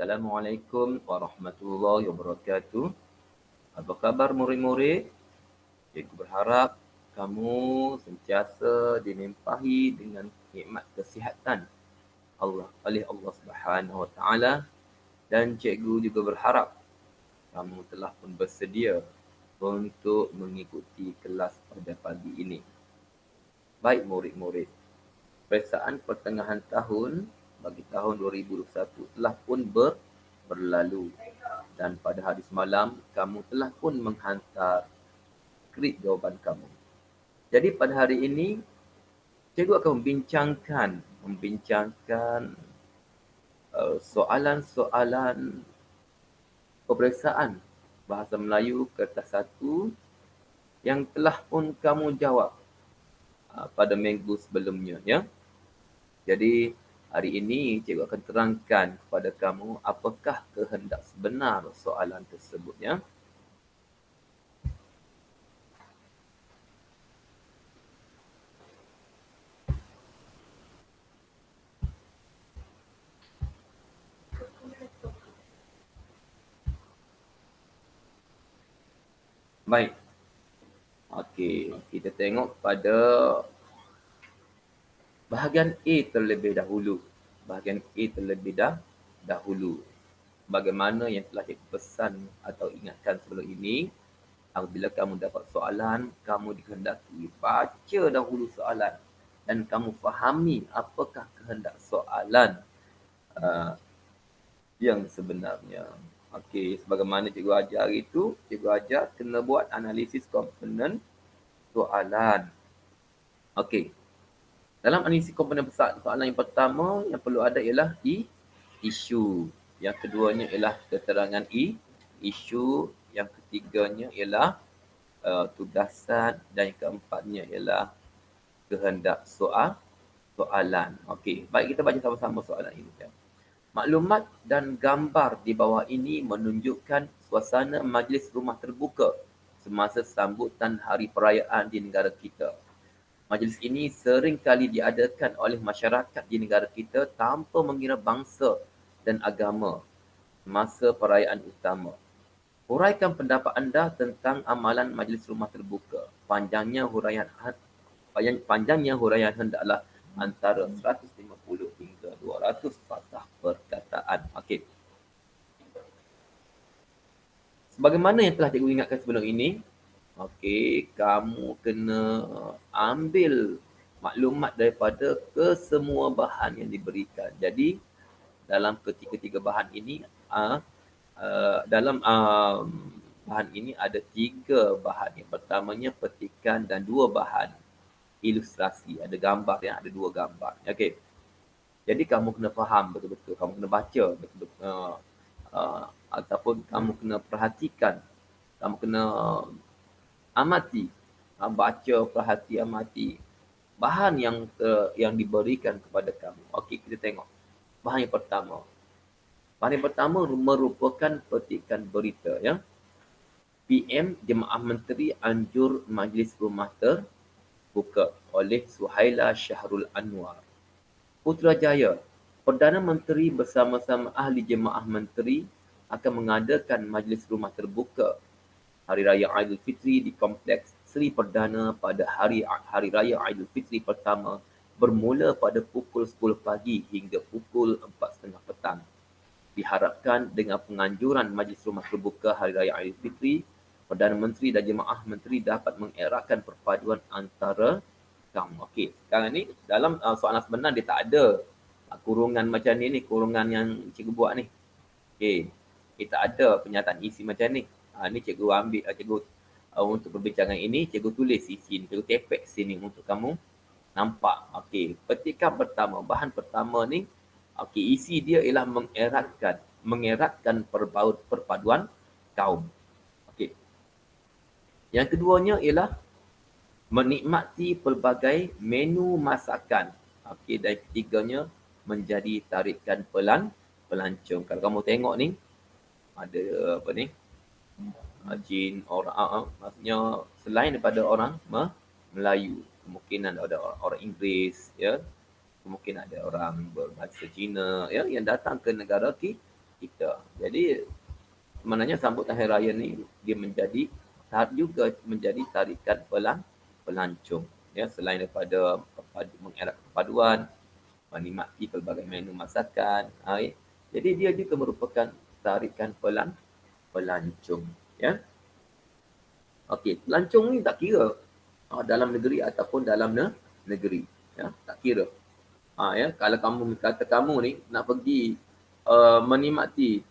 Assalamualaikum warahmatullahi wabarakatuh. Apa khabar murid-murid? Cikgu berharap kamu sentiasa dilimpahi dengan nikmat kesihatan oleh Allah Subhanahu Wa Taala, dan cikgu juga berharap kamu telah pun bersedia untuk mengikuti kelas pada pagi ini. Baik murid-murid, periksaan pertengahan tahun bagi tahun 2021 telah pun berlalu, dan pada hari semalam kamu telah pun menghantar skrip jawapan kamu. Jadi pada hari ini cikgu akan membincangkan soalan-soalan peperiksaan bahasa Melayu kertas 1 yang telah pun kamu jawab pada minggu sebelumnya, ya. Jadi hari ini cikgu akan terangkan kepada kamu apakah kehendak sebenar soalan tersebut, ya. Baik. Okey, kita tengok pada bahagian A terlebih dahulu. Bahagian A terlebih dahulu. Bagaimana yang telah cikgu pesan atau ingatkan sebelum ini, apabila kamu dapat soalan, kamu dikehendaki baca dahulu soalan dan kamu fahami apakah kehendak soalan uh, yang sebenarnya. Okey, sebagaimana cikgu ajar itu, cikgu ajar kena buat analisis komponen soalan. Okey. Dalam analisis komponen besar, soalan yang pertama yang perlu ada ialah isu. Yang keduanya ialah keterangan isu. Yang ketiganya ialah tugasan, dan yang keempatnya ialah kehendak soalan. Okey, baik, kita baca sama-sama soalan ini. Maklumat dan gambar di bawah ini menunjukkan suasana majlis rumah terbuka semasa sambutan hari perayaan di negara kita. Majlis ini sering kali diadakan oleh masyarakat di negara kita tanpa mengira bangsa dan agama semasa perayaan utama. Huraikan pendapat anda tentang amalan majlis rumah terbuka. Panjangnya huraian hendaklah antara 150 hingga 200 patah perkataan. Okey. Sebagaimana yang telah cikgu ingatkan sebelum ini, okey, kamu kena ambil maklumat daripada kesemua bahan yang diberikan. Jadi, dalam ketiga-tiga bahan ini, dalam bahan ini ada 3 bahan. Yang pertamanya petikan dan 2 bahan ilustrasi. Ada gambar, yang ada 2 gambar. Okey. Jadi kamu kena faham betul-betul, kamu kena baca betul-betul, ataupun kamu kena perhatikan, kamu kena amati, baca, perhati, amati bahan yang diberikan kepada kamu. Okey, kita tengok. Bahan yang pertama. Bahan yang pertama merupakan petikan berita, ya. PM Jemaah Menteri anjur Majlis Rumah Terbuka oleh Suhaila Syahrul Anwar. Putrajaya, Perdana Menteri bersama-sama ahli Jemaah Menteri akan mengadakan Majlis Rumah Terbuka Hari Raya Aidilfitri di Kompleks Seri Perdana pada Hari Raya Aidilfitri pertama bermula pada pukul 10 pagi hingga pukul 4.30 petang. Diharapkan dengan penganjuran Majlis Rumah Terbuka Hari Raya Aidilfitri, Perdana Menteri dan Jemaah Menteri dapat mengeratkan perpaduan antara kamu. Okey, sekarang ni dalam soalan sebenar dia tak ada kurungan macam ni, kurungan yang cikgu buat ni. Okey, kita ada pernyataan isi macam ni. Ni cikgu ambil, cikgu untuk perbincangan ini, cikgu tulis isi ni, cikgu tepek sini untuk kamu nampak. Okey, petikan pertama, bahan pertama ni, okey, isi dia ialah mengeratkan perpaduan kaum. Okey. Yang keduanya ialah menikmati pelbagai menu masakan. Okey, dan ketiganya menjadi tarikan pelancong. Kalau kamu tengok ni, ada apa ni? Jin orang, maksudnya selain daripada orang Melayu, kemungkinan ada orang Inggeris, ya. Mungkin ada orang berbahasa Cina, ya, yang datang ke negara kita. Jadi sebenarnya sambutan hari raya ni dia menjadi juga menjadi tarikan pelancong, ya, selain daripada mengerat perpaduan, menikmati pelbagai menu masakan. Jadi dia juga merupakan tarikan pelancong, ya. Okey, pelancong ni tak kira dalam negeri ataupun dalam negeri, ya, tak kira. Ya, kalau kamu kata kamu ni nak pergi menikmati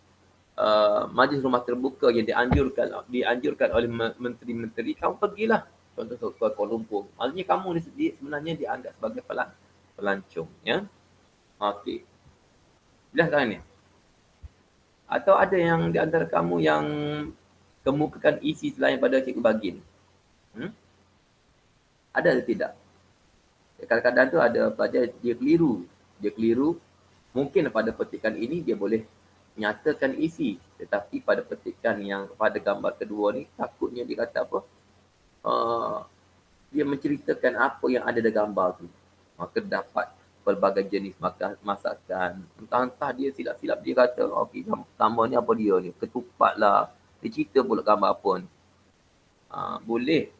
majlis rumah terbuka yang dianjurkan oleh menteri-menteri, kamu pergilah. Contoh ke Kuala Lumpur. Maksudnya kamu ni sendiri sebenarnya dianggap sebagai pelancong, ya. Okey. Jelas kan ni? Atau ada yang di antara kamu yang kemukakan isi selain pada Cikgu Bagin? Ada atau tidak? Kadang-kadang tu ada pelajar dia keliru. Dia keliru. Mungkin pada petikan ini dia boleh nyatakan isi. Tetapi pada petikan yang pada gambar kedua ni, takutnya dia kata apa? Dia menceritakan apa yang ada dalam gambar tu. Maka dapat pelbagai jenis masakan. Entah-entah dia silap-silap dia kata, okey, gambar ni apa dia ni? Ketupat lah. Dia cerita pula gambar apa ni. Boleh.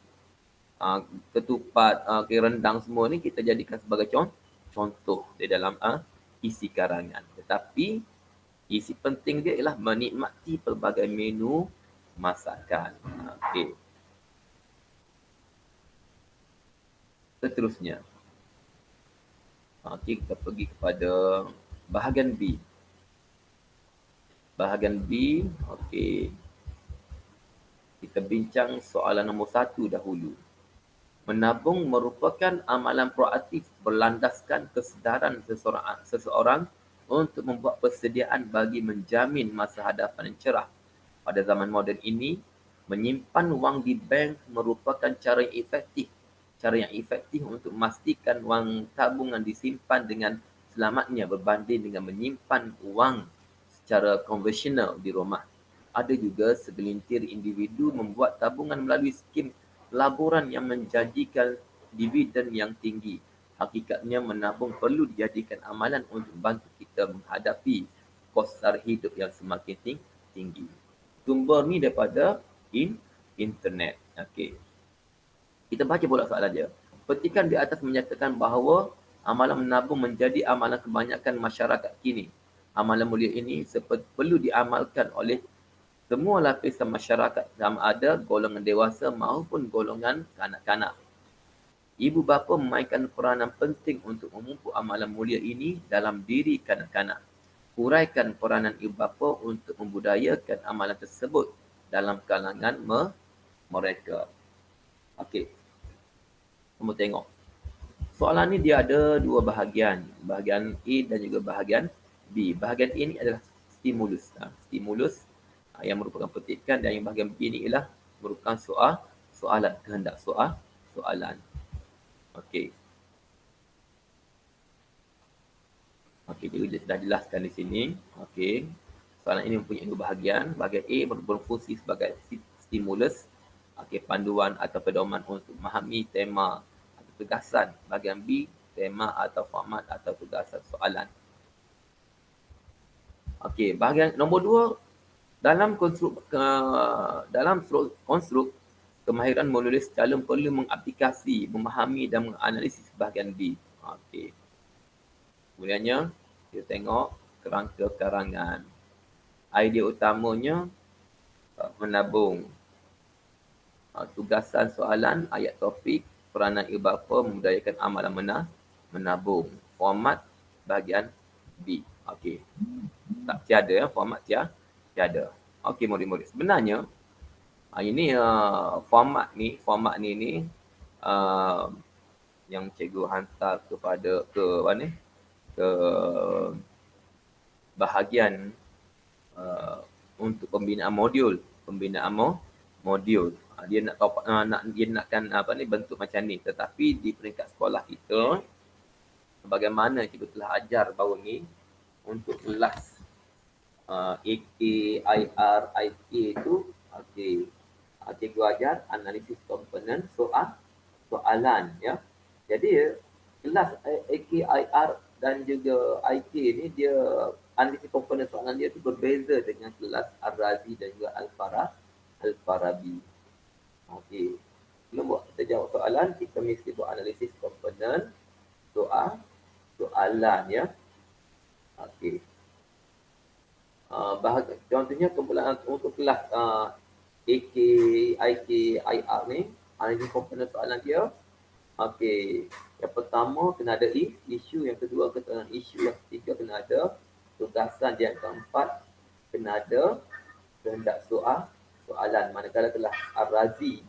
Ketupat, rendang semua ni kita jadikan sebagai contoh di dalam isi karangan. Tetapi isi penting dia ialah menikmati pelbagai menu masakan. Okey. Seterusnya. Okey, kita pergi kepada bahagian B. Bahagian B, okey. Kita bincang soalan nombor 1 dahulu. Menabung merupakan amalan proaktif berlandaskan kesedaran seseorang untuk membuat persediaan bagi menjamin masa hadapan yang cerah. Pada zaman moden ini, menyimpan wang di bank merupakan cara yang efektif untuk memastikan wang tabungan disimpan dengan selamatnya berbanding dengan menyimpan wang secara konvensional di rumah. Ada juga segelintir individu membuat tabungan melalui skim laburan yang menjanjikan dividen yang tinggi. Hakikatnya menabung perlu dijadikan amalan untuk membantu kita menghadapi kos sara hidup yang semakin tinggi. Sumber ni daripada internet. Okey. Kita baca pula soalan dia. Petikan di atas menyatakan bahawa amalan menabung menjadi amalan kebanyakan masyarakat kini. Amalan mulia ini perlu diamalkan oleh semua lapisan masyarakat, sama ada golongan dewasa maupun golongan kanak-kanak. Ibu bapa memainkan peranan penting untuk memupuk amalan mulia ini dalam diri kanak-kanak. Huraikan peranan ibu bapa untuk membudayakan amalan tersebut dalam kalangan mereka. Okey. Kamu tengok. Soalan ni dia ada dua bahagian. Bahagian A dan juga bahagian B. Bahagian A ni adalah stimulus. Stimulus yang merupakan petikan, dan yang bahagian B ni ialah merupakan soalan, kehendak soalan. Okey. Okey, dia dah jelaskan di sini. Okey. Soalan ini mempunyai dua bahagian. Bahagian A berfungsi sebagai stimulus, panduan atau pedoman untuk memahami tema atau tugasan. Bahagian B, tema atau format atau tugasan soalan. Okey, bahagian nombor 2, dalam konstruk kemahiran menulis, calon perlu mengaplikasi, memahami dan menganalisis bahagian B. Okey. Kemudiannya, kita tengok kerangka karangan. Idea utamanya menabung. Tugasan soalan, ayat topik, peranan ibu bapa membudayakan amalan menabung. Format bahagian B. Okey. Tak tiada ya, format tiada. Okey murid-murid. Sebenarnya ini format ni yang cikgu hantar kepada ke bahagian untuk pembinaan modul. Dia nakkan bentuk macam ni, tetapi di peringkat sekolah kita bagaimana cikgu telah ajar baru ni untuk kelas AK, IR, IK tu, okey. Cikgu ajar analisis komponen soalan, ya. Jadi kelas AK, IR dan juga IK ni dia analisis komponen soalan dia tu berbeza dengan kelas Ar-Razi dan juga Al-Farabi. Okey. Sebelum kita jawab soalan, kita mesti buat analisis komponen soalan ya. Okey. Contohnya kumpulan untuk kelas AK, IK, IR ni, analisis komponen soalan dia. Okey. Yang pertama kena ada isu, yang kedua keterangan isu, yang ketiga kena ada tugasan, yang keempat kena ada kehendak soalan. Manakala kelas Ar-Razi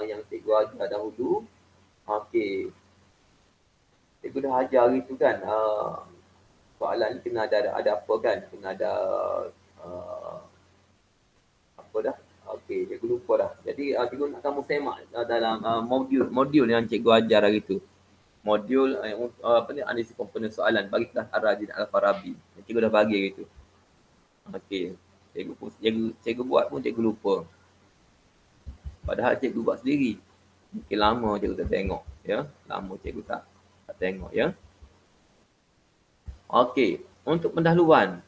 yang cikgu ajar dahulu, okey, cikgu dah ajar hari tu kan, soalan ni kena ada apa kan, kena ada apa dah, okey, cikgu lupa dah. Jadi cikgu nak kamu semak dalam modul yang cikgu ajar hari tu. Modul apa ni, analisis komponen soalan bagi kelas Ar-Razi dan Al-Farabi. Cikgu dah bagi gitu. Okey. Cikgu buat pun cikgu lupa. Padahal cikgu buat sendiri. Mungkin lama cikgu tak tengok, ya. Lama cikgu tak tengok, ya. Okey, untuk pendahuluan.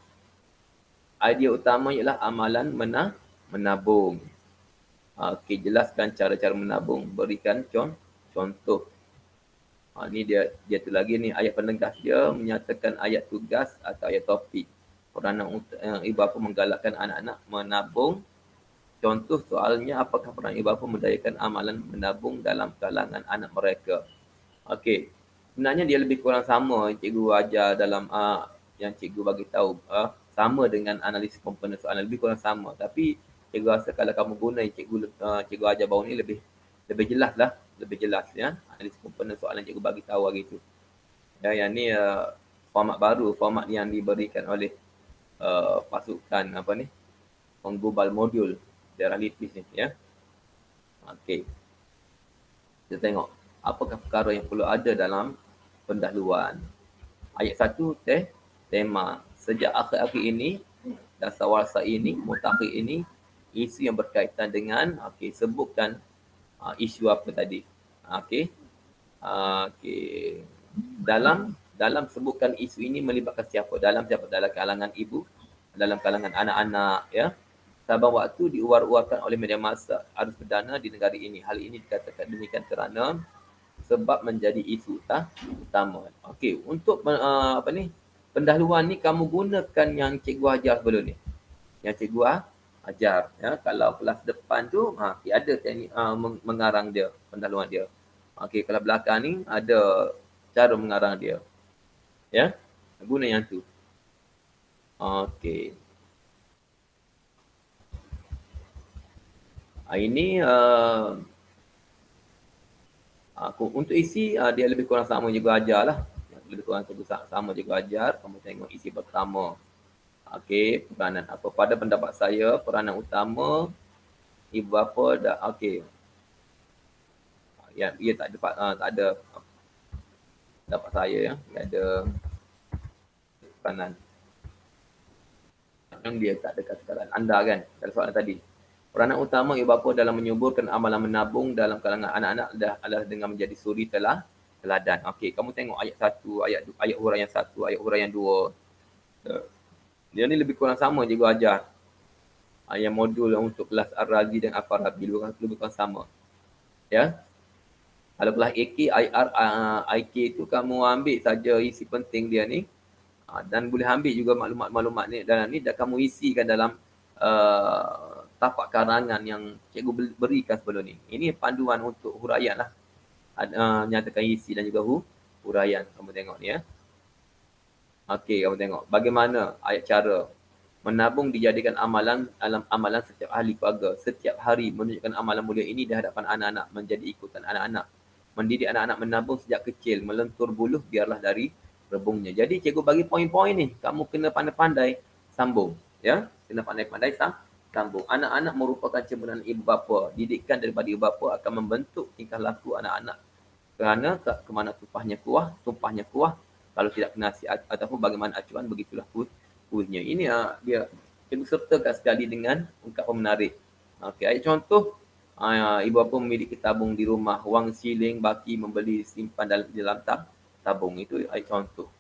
Idea utama ialah amalan menabung. Okey, jelaskan cara-cara menabung. Berikan contoh. Ni dia tu lagi ni, ayat penegas dia menyatakan ayat tugas atau ayat topik. Peranan ibu bapa menggalakkan anak-anak menabung. Contoh soalnya, apakah peranan ibu bapa mendayakan amalan menabung dalam kalangan anak mereka? Okey, sebenarnya dia lebih kurang sama cikgu ajar dalam yang cikgu bagi tahu, sama dengan analisis komponen soalan, lebih kurang sama. Tapi cikgu rasa kalau kamu guna yang cikgu ajar baru ni lebih jelas lah, lebih jelas ya. Analisis komponen soalan cikgu bagi tahu hari tu. Ya, yang ni format baru, format yang diberikan oleh pasukan apa ni, penggubal modul daerah Litis ni ya. Okey. Kita tengok apakah perkara yang perlu ada dalam pendahuluan. Ayat 1 tema. Sejak akhir-akhir ini, dasar warsa ini, mutakhir ini, isu yang berkaitan dengan, okey, sebutkan isu apa tadi. Okey. Okey. Dalam sebutkan isu ini melibatkan siapa? Dalam siapa? Dalam kalangan ibu, dalam kalangan anak-anak ya. Saban waktu diuar-uarkan oleh media massa arus perdana di negara ini. Hal ini dikatakan demikian kerana sebab menjadi isu utama. Okey, untuk apa ni, pendahuluan ni kamu gunakan yang cikgu ajar sebelum ni. Yang cikgu ajar ya. Kalau kelas depan tu ada teknik mengarang dia, pendahuluan dia. Okey, kalau belakang ni ada cara mengarang dia. Ya. Guna yang tu. Okey. Ini untuk isi dia lebih kurang sama juga ajar lah. Lebih kurang sama juga ajar. Kamu tengok isi pertama. Okey, peranan apa? Pada pendapat saya, peranan utama ibu bapa dah okey. Ya, ia tak ada pendapat saya ya. Dia ada peranan. Yang dia tak ada kata-kata anda kan dalam soalan tadi. Peranan utama ibu bapa dalam menyuburkan amalan menabung dalam kalangan anak-anak adalah dengan menjadi suri teladan. Okey, kamu tengok ayat 1, ayat huraian 1, ayat huraian 2. Dia ni lebih kurang sama juga ajar. Yang modul untuk kelas Ar-Razi dan Al-Farabi lebih kurang sama. Ya. Kalau kelas AK, IR, IK tu kamu ambil saja isi penting dia ni. Dan boleh ambil juga maklumat-maklumat ni dalam ni dan kamu isikan dalam tapak karangan yang cikgu berikan sebelum ni. Ini panduan untuk huraian lah. Nyatakan isi dan juga huraian. Kamu tengok ni ya. Okey, kamu tengok. Bagaimana ayat cara. Menabung dijadikan amalan setiap ahli keluarga. Setiap hari menunjukkan amalan mulia ini di hadapan anak-anak menjadi ikutan anak-anak. Mendidik anak-anak menabung sejak kecil. Melentur buluh biarlah dari rebungnya. Jadi cikgu bagi poin-poin ni. Kamu kena pandai-pandai sambung. Ya, kena pandai-pandai sambung. Anak-anak merupakan cerminan ibu bapa. Didikan daripada ibu bapa akan membentuk tingkah laku anak-anak. Kerana ke mana tumpahnya kuah. Kalau tidak kena nasihat ataupun bagaimana acuan, begitulah kuihnya. Ini dia cikgu sertakan sekali dengan ungkapan menarik. Okey, ayat contoh. Ibu bapa memiliki tabung di rumah. Wang siling baki membeli simpan dalam tabung. Itu ayat contoh.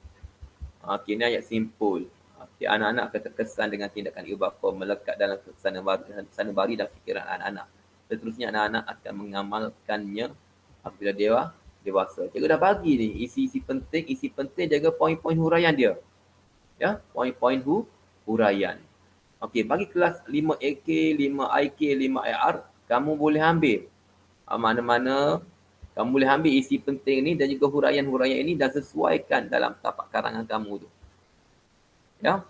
Okey, ini ayat simpul. Okay, anak-anak akan terkesan dengan tindakan ibu bapa melekat dalam sanubari dan fikiran anak-anak. Seterusnya anak-anak akan mengamalkannya apabila dewasa. Cikgu dah bagi ni isi penting jaga poin-poin huraian dia. Ya, poin-poin huraian. Okey, bagi kelas 5AK, 5IK, 5IR, kamu boleh ambil mana-mana kamu boleh ambil isi penting ni dan juga huraian-huraian ini dan sesuaikan dalam tapak karangan kamu tu. Ya.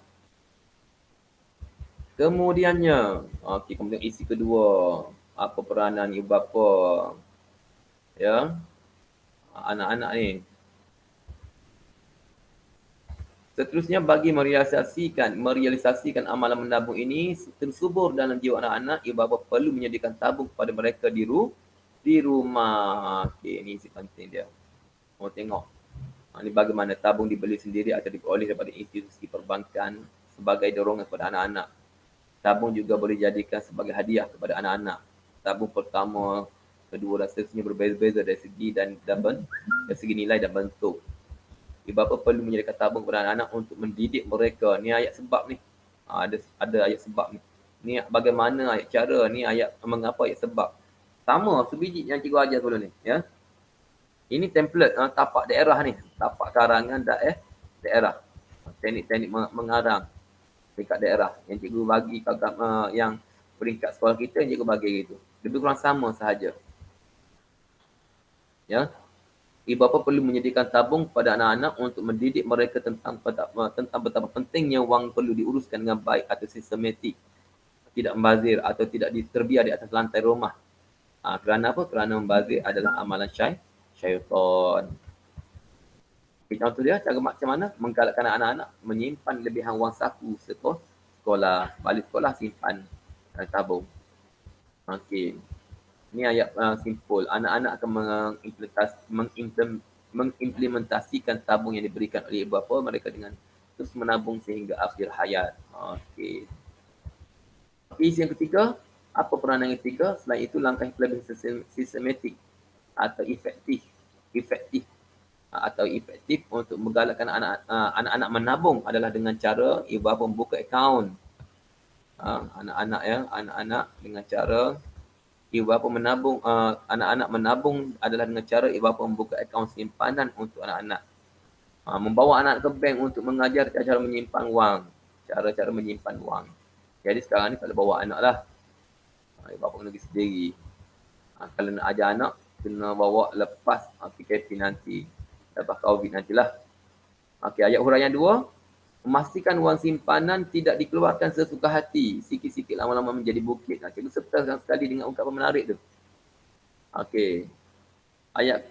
Kemudiannya, kemudian isi kedua, apa peranan ibu bapa, ya, anak-anak ni. Seterusnya bagi merealisasikan amalan menabung ini tersubur dalam jiwa anak-anak, ibu bapa perlu menyediakan tabung kepada mereka di rumah. Okey, ini isi penting dia. Mau tengok. Ini bagaimana tabung dibeli sendiri atau diperoleh daripada institusi perbankan sebagai dorongan kepada anak-anak. Tabung juga boleh dijadikan sebagai hadiah kepada anak-anak. Tabung pertama, kedua dan seterusnya berbeza-beza dari segi nilai dan bentuk. Ibu bapa perlu menyediakan tabung kepada anak-anak untuk mendidik mereka. Ni ayat sebab ni. Ada ayat sebab ni. Ni bagaimana ayat cara ni, ayat mengapa ayat sebab. Sama sebiji yang cikgu ajar sebelum ni, ya. Ini template tapak daerah ni, tapak karangan daerah. Teknik-teknik mengarang peringkat daerah yang cikgu bagi kat yang peringkat sekolah kita, yang cikgu bagi gitu. Lebih kurang sama sahaja. Ya. Ibu bapa perlu menyediakan tabung pada anak-anak untuk mendidik mereka tentang betapa pentingnya wang perlu diuruskan dengan baik atau sistematik, tidak membazir atau tidak terbiar di atas lantai rumah. Kerana apa? Kerana membazir adalah amalan syaitan. Contoh dia, cara macam mana? Menggalakkan anak-anak menyimpan lebihan wang saku sekolah. Balik sekolah simpan tabung. Okey. Ini ayat simpul. Anak-anak akan mengimplementasikan tabung yang diberikan oleh ibu bapa mereka dengan terus menabung sehingga akhir hayat. Okey. Isi yang ketiga, apa peranan yang ketiga? Selain itu, langkah yang lebih sistematik atau efektif untuk menggalakkan anak-anak menabung adalah dengan cara ibu bapa membuka akaun. Anak-anak dengan cara ibu bapa menabung, anak-anak menabung adalah dengan cara ibu bapa membuka akaun simpanan untuk anak-anak. Membawa anak ke bank untuk mengajar cara menyimpan wang. Cara-cara menyimpan wang. Jadi sekarang ni kalau bawa anak lah, ibu bapa kena pergi sendiri. Kalau nak ajar anak, kena bawa lepas PKP nanti. Lepas COVID nantilah. Okey, ayat huraian 2. Memastikan wang simpanan tidak dikeluarkan sesuka hati. Sikit-sikit lama-lama menjadi bukit. Cikgu sertakan sekali dengan ungkapan menarik tu. Okey. Ayat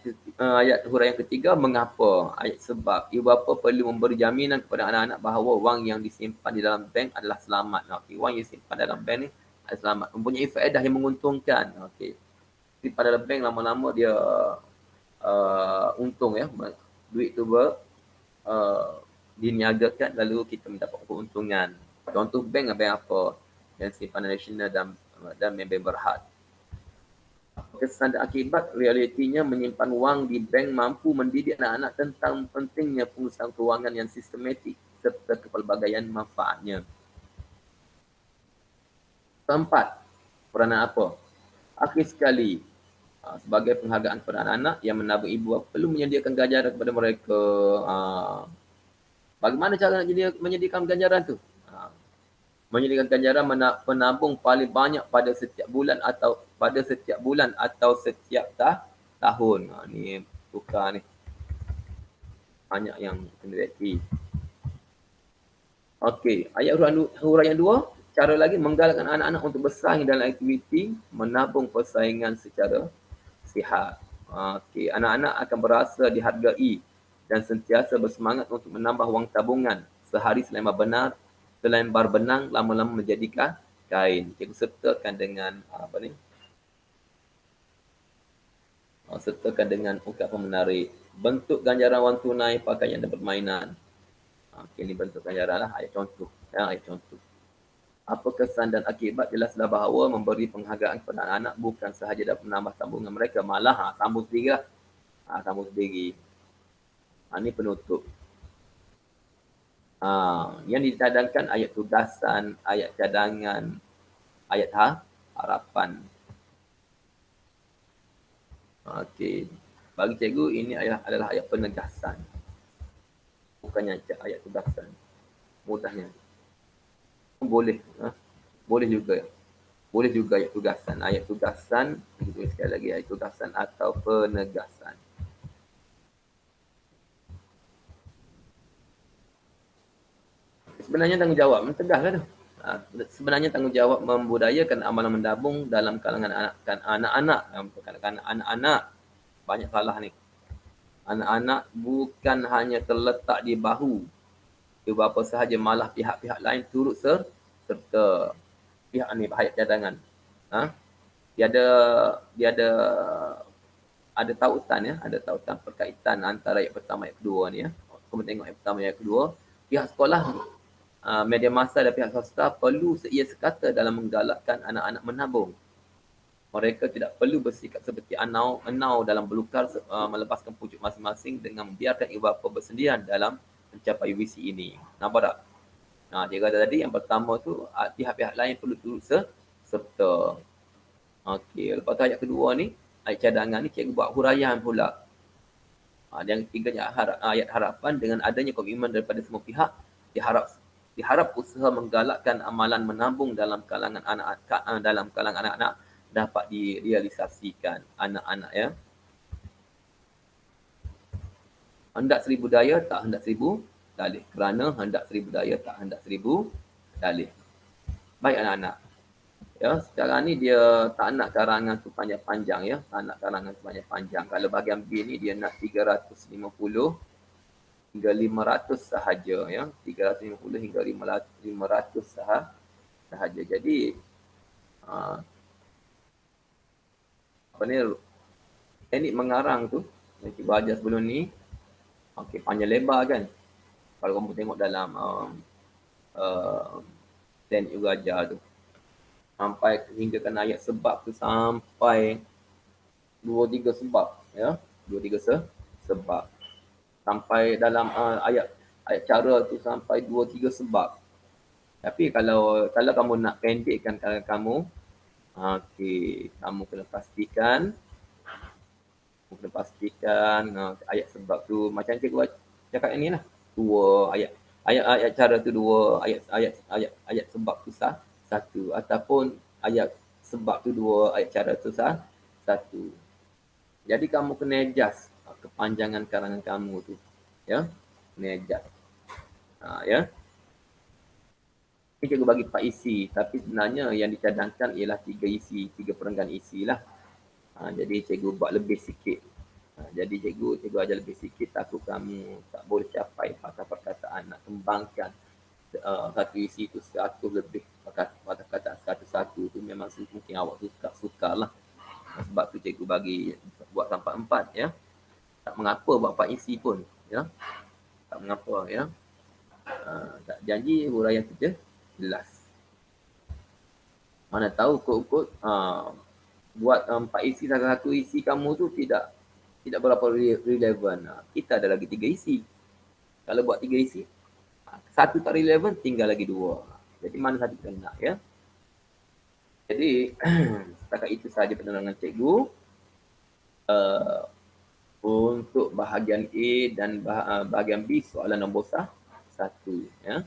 huraian ketiga, mengapa? Ayat sebab. Ibu bapa perlu memberi jaminan kepada anak-anak bahawa wang yang disimpan di dalam bank adalah selamat. Okey, wang yang disimpan dalam bank ni adalah selamat. Mempunyai faedah yang menguntungkan. Okey. Simpan dalam bank lama-lama dia untung, ya. Duit tu diniagakan lalu kita mendapat keuntungan. Contoh bank apa? Bank Simpanan Nasional dan bank Berhad. Kesan dan akibat realitinya menyimpan wang di bank mampu mendidik anak-anak tentang pentingnya pengurusan kewangan yang sistematik serta kepelbagaian manfaatnya. Keempat, peranan apa? Akhir sekali, sebagai penghargaan kepada anak-anak yang menabung ibu perlu menyediakan ganjaran kepada mereka. Bagaimana cara nak menyediakan ganjaran tu? Menyediakan ganjaran penabung paling banyak pada setiap bulan atau setiap tahun. Ni tukar ni. Banyak yang kena reti. Okey, ayat huraian 2. Cara lagi menggalakkan anak-anak untuk bersaing dalam aktiviti menabung persaingan secara sihat. Okey, anak-anak akan berasa dihargai dan sentiasa bersemangat untuk menambah wang tabungan. Sehari selembar benang lama-lama menjadi kain. Cikgu sertakan dengan sertakan dengan ungkapan menarik. Bentuk ganjaran wang tunai, pakaian dan permainan. Okey, ini bentuk ganjaran lah. Ayat contoh. Ayat contoh. Apa kesan dan akibat? Jelaslah bahawa memberi penghargaan kepada anak-anak bukan sahaja dapat menambah tabungan mereka, malah sambung sendiri lah. Sambung sendiri. Ini penutup. Yang dicadangkan ayat tugasan, ayat cadangan, ayat harapan. Okey. Bagi cikgu ini adalah ayat penegasan. Bukannya ayat tugasan. Mudahnya. Boleh. Boleh juga. Boleh juga ayat tugasan. Ayat tugasan, sekali lagi ayat tugasan atau penegasan. Sebenarnya tanggungjawab mencegahlah tu. Sebenarnya tanggungjawab membudayakan amalan menabung dalam kalangan anak-anak. Kalangan anak-anak banyak salah ni. Anak-anak bukan hanya terletak di bahu ibu bapa sahaja, malah pihak-pihak lain turut serta. Pihak ni ayat cadangan. Dia ada tautan ya, ada tautan perkaitan antara ayat pertama ayat kedua ni ya. Kamu tengok ayat pertama ayat kedua, pihak sekolah, media massa dan pihak swasta perlu seia sekata dalam menggalakkan anak-anak menabung. Mereka tidak perlu bersikap seperti enau dalam belukar melepaskan pucuk masing-masing dengan membiarkan ibu bapa bersendirian dalam mencapai visi ini. Nampak tak? Dia kata tadi yang pertama tu pihak-pihak lain perlu turut serta. Okey, lepas tu ayat kedua ni, ayat cadangan ni cikgu buat huraian pula. Yang ketiganya ayat harapan, dengan adanya komitmen daripada semua pihak, diharap usaha menggalakkan amalan menabung dalam kalangan anak-anak dapat direalisasikan anak-anak ya. Hendak seribu daya tak hendak seribu dalih. Kerana hendak seribu daya tak hendak seribu dalih. Baik anak-anak. Ya, sekarang ni dia tak nak karangan tu panjang-panjang ya. Tak nak karangan tu panjang-panjang. Kalau bahagian B ni dia nak 350 hingga 500 sahaja ya. 350 hingga 500 sahaja. Jadi apa ni, teknik mengarang tu yang kita ajar sebelum ni, okey, panjang lebar kan. Kalau kamu tengok dalam teknik juga ajar tu, sampai hingga kan ayat sebab tu sampai 2-3 sebab ya, 2-3 sebab. Sampai dalam ayat cara tu sampai 2-3 sebab. Tapi kalau kamu nak pendekkan karangan kamu, okey, kamu kena pastikan ayat sebab tu macam cikgu cakap ni lah. 2 ayat cara tu 2, ayat sebab tu 1, ataupun ayat sebab tu 2, ayat cara tu 1. Jadi kamu kena adjust kepanjangan karangan kamu tu. Ya, kena adjust. Ya. Ini cikgu bagi 4 isi, tapi sebenarnya yang dicadangkan ialah 3 isi, 3 perenggan isi lah. Jadi cikgu buat lebih sikit. Jadi cikgu ajar lebih sikit, takut kamu tak boleh capai perkataan nak kembangkan satu isi tu 100 lebih perkataan satu-satu tu memang mungkin awak suka lah. Sebab tu cikgu bagi buat sampai 4 ya. Tak mengapa buat 4 isi pun ya. Tak mengapa ya. Tak janji huraian kita jelas. Mana tahu kot buat 4 isi, satu isi kamu tu tidak berapa relevan. Kita ada lagi 3 isi. Kalau buat 3 isi, satu tak relevan, tinggal lagi 2. Jadi mana satu kita nak ya. Jadi setakat itu sahaja penerangan cikgu untuk bahagian A dan bahagian B soalan nombor 1 ya.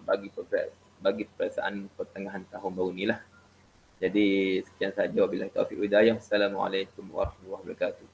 Bagi peperiksaan pertengahan tahun baru ni lah. Jadi sekian sahaja, wabillahi taufiq wal hidayah. Assalamualaikum warahmatullahi wabarakatuh.